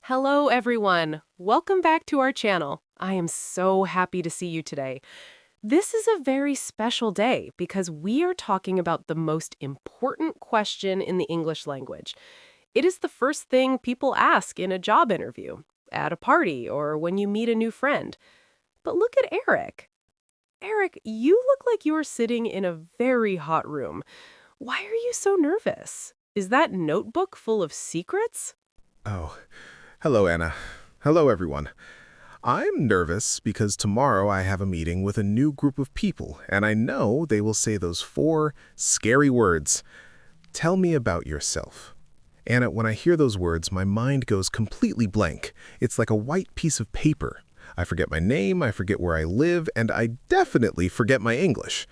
Hello, everyone. Welcome back to our channel. I am so happy to see you today. This is a very special day because we are talking about the most important question in the English language. It is the first thing people ask in a job interview, at a party, or when you meet a new friend. But look at Eric. Eric, you look like you are sitting in a very hot room. Why are you so nervous? Is that notebook full of secrets? Oh, hello, Anna. Hello, everyone. I'm nervous because tomorrow I have a meeting with a new group of people, and I know they will say those four scary words. Tell me about yourself. Anna, when I hear those words, my mind goes completely blank. It's like a white piece of paper. I forget my name, I forget where I live, and I definitely forget my English.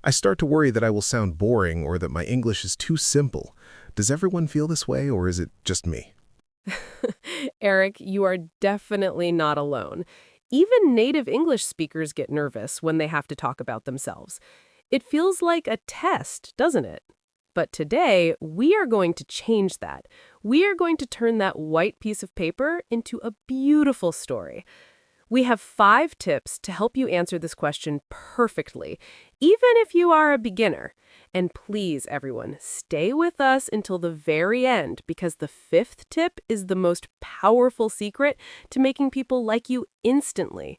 I start to worry that I will sound boring or that my English is too simple. Does everyone feel this way, or is it just me? Eric, you are definitely not alone. Even native English speakers get nervous when they have to talk about themselves. It feels like a test, doesn't it? But today, we are going to change that. We are going to turn that white piece of paper into a beautiful story. We have 5 tips to help you answer this question perfectly, even if you are a beginner. And please, everyone, stay with us until the very end because the 5th tip is the most powerful secret to making people like you instantly.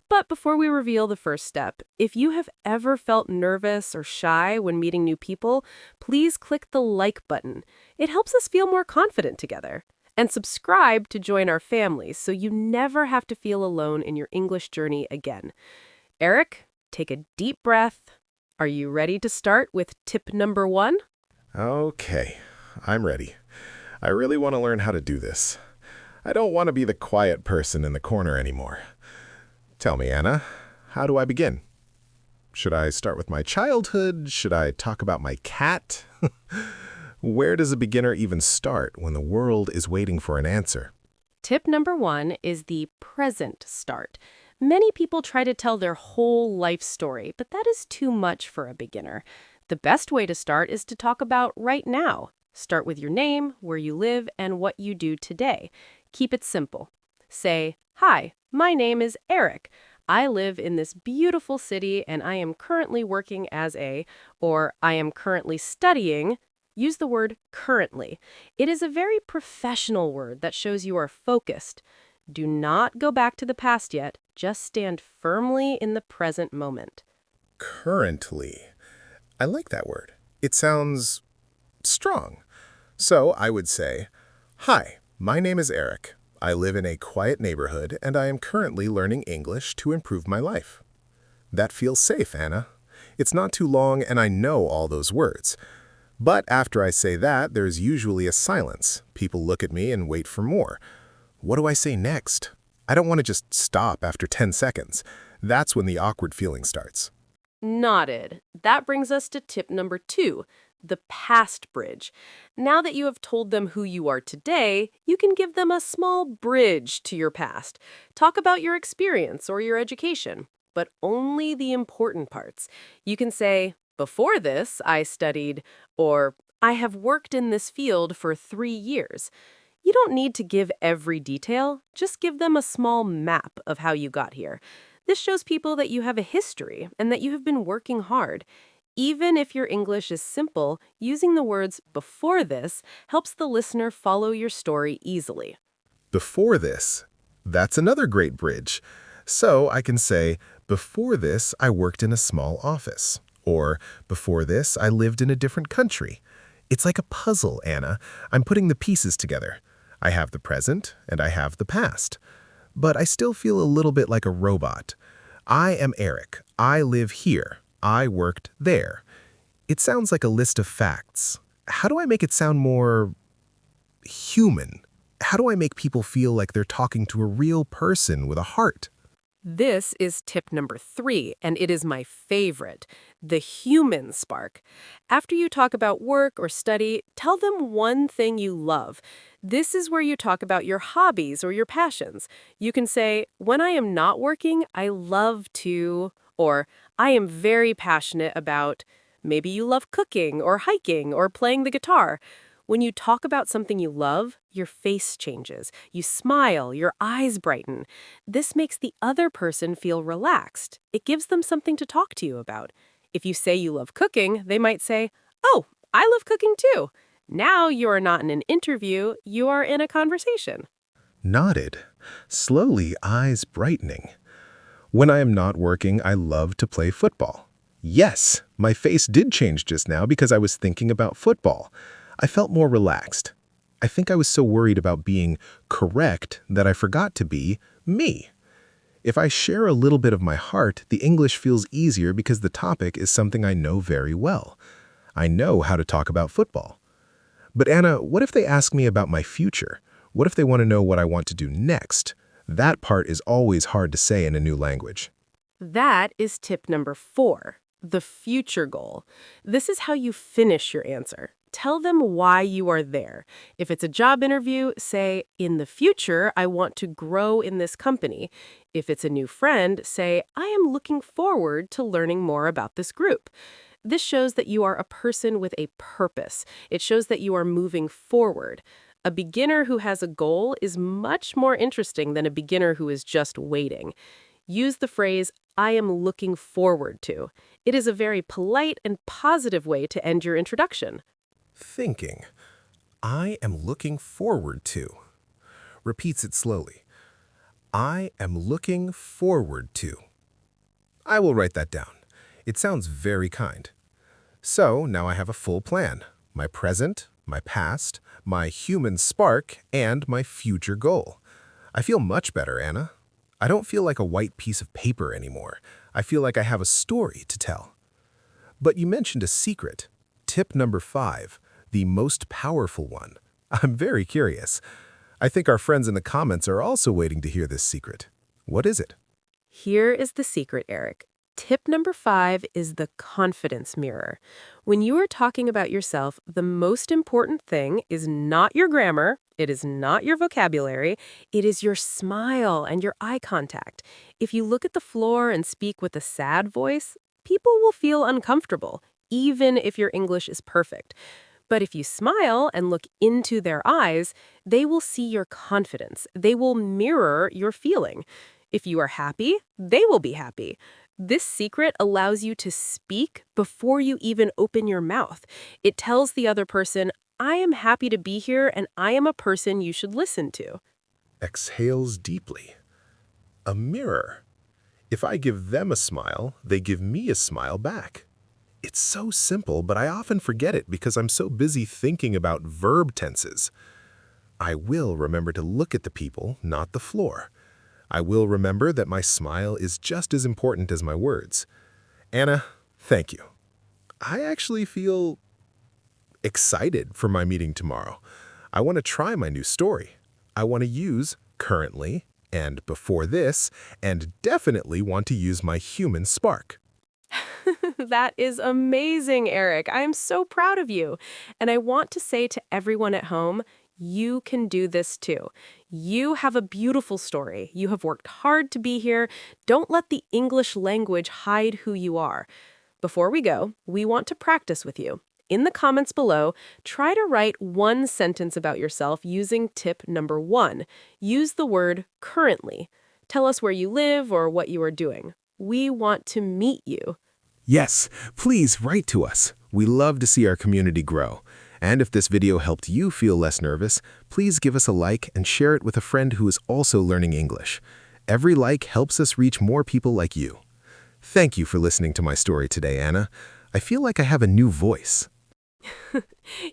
But before we reveal the first step, if you have ever felt nervous or shy when meeting new people, please click the like button. It helps us feel more confident together. And subscribe to join our family so you never have to feel alone in your English journey again. Eric, take a deep breath. Are you ready to start with tip number 1? Okay, I'm ready. I really want to learn how to do this. I don't want to be the quiet person in the corner anymore. Tell me, Anna, how do I begin? Should I start with my childhood? Should I talk about my cat? Where does a beginner even start when the world is waiting for an answer? Tip number 1 is the present start. Many people try to tell their whole life story, but that is too much for a beginner. The best way to start is to talk about right now. Start with your name, where you live, and what you do today. Keep it simple. Say, "Hi, my name is Eric. I live in this beautiful city and I am currently working as a," or "I am currently studying." Use the word currently. It is a very professional word that shows you are focused. Do not go back to the past yet. Just stand firmly in the present moment. Currently. I like that word. It sounds strong. So I would say, "Hi, my name is Eric. I live in a quiet neighborhood and I am currently learning English to improve my life." That feels safe, Anna. It's not too long and I know all those words. But after I say that, there's usually a silence. People look at me and wait for more. What do I say next? I don't want to just stop after 10 seconds. That's when the awkward feeling starts. Nodded. That brings us to tip number 2, the past bridge. Now that you have told them who you are today, you can give them a small bridge to your past. Talk about your experience or your education, but only the important parts. You can say, "Before this, I studied," or "I have worked in this field for 3 years." You don't need to give every detail, just give them a small map of how you got here. This shows people that you have a history and that you have been working hard. Even if your English is simple, using the words "before this" helps the listener follow your story easily. Before this, that's another great bridge. So I can say, before this, I worked in a small office. Or, before this, I lived in a different country. It's like a puzzle, Anna. I'm putting the pieces together. I have the present, and I have the past. But I still feel a little bit like a robot. I am Eric. I live here. I worked there. It sounds like a list of facts. How do I make it sound more human? How do I make people feel like they're talking to a real person with a heart? This is tip number 3, and it is my favorite, the human spark. After you talk about work or study, tell them one thing you love. This is where you talk about your hobbies or your passions. You can say, "When I am not working, I love to," or "I am very passionate about," maybe you love cooking or hiking or playing the guitar. When you talk about something you love, your face changes. You smile, your eyes brighten. This makes the other person feel relaxed. It gives them something to talk to you about. If you say you love cooking, they might say, "Oh, I love cooking too." Now you are not in an interview, you are in a conversation. Nodded, slowly eyes brightening. When I am not working, I love to play football. Yes, my face did change just now because I was thinking about football. I felt more relaxed. I think I was so worried about being correct that I forgot to be me. If I share a little bit of my heart, the English feels easier because the topic is something I know very well. I know how to talk about football. But Anna, what if they ask me about my future? What if they want to know what I want to do next? That part is always hard to say in a new language. That is tip number 4, the future goal. This is how you finish your answer. Tell them why you are there. If it's a job interview, say, "In the future, I want to grow in this company." If it's a new friend, say, "I am looking forward to learning more about this group." This shows that you are a person with a purpose. It shows that you are moving forward. A beginner who has a goal is much more interesting than a beginner who is just waiting. Use the phrase, "I am looking forward to." It is a very polite and positive way to end your introduction. Thinking. I am looking forward to. Repeats it slowly. I am looking forward to. I will write that down. It sounds very kind. So now I have a full plan. My present, my past, my human spark, and my future goal. I feel much better, Anna. I don't feel like a white piece of paper anymore. I feel like I have a story to tell. But you mentioned a secret. Tip number 5, the most powerful one. I'm very curious. I think our friends in the comments are also waiting to hear this secret. What is it? Here is the secret, Eric. Tip number 5 is the confidence mirror. When you are talking about yourself, the most important thing is not your grammar, it is not your vocabulary, it is your smile and your eye contact. If you look at the floor and speak with a sad voice, people will feel uncomfortable, even if your English is perfect. But if you smile and look into their eyes, they will see your confidence. They will mirror your feeling. If you are happy, they will be happy. This secret allows you to speak before you even open your mouth. It tells the other person, "I am happy to be here and I am a person you should listen to." Exhales deeply. A mirror. If I give them a smile, they give me a smile back. It's so simple, but I often forget it because I'm so busy thinking about verb tenses. I will remember to look at the people, not the floor. I will remember that my smile is just as important as my words. Anna, thank you. I actually feel excited for my meeting tomorrow. I want to try my new story. I want to use currently and before this, and definitely want to use my human spark. That is amazing, Eric. I am so proud of you. And I want to say to everyone at home, you can do this too. You have a beautiful story. You have worked hard to be here. Don't let the English language hide who you are. Before we go, we want to practice with you. In the comments below, try to write one sentence about yourself using tip number 1. Use the word currently. Tell us where you live or what you are doing. We want to meet you. Yes, please write to us. We love to see our community grow. And if this video helped you feel less nervous, please give us a like and share it with a friend who is also learning English. Every like helps us reach more people like you. Thank you for listening to my story today, Anna. I feel like I have a new voice.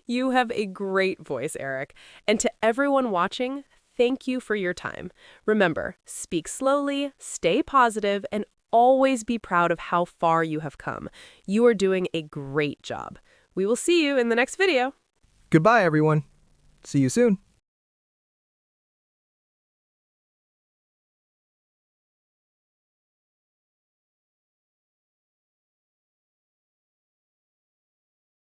You have a great voice, Eric. And to everyone watching, thank you for your time. Remember, speak slowly, stay positive, and always be proud of how far you have come. You are doing a great job. We will see you in the next video. Goodbye, everyone. See you soon.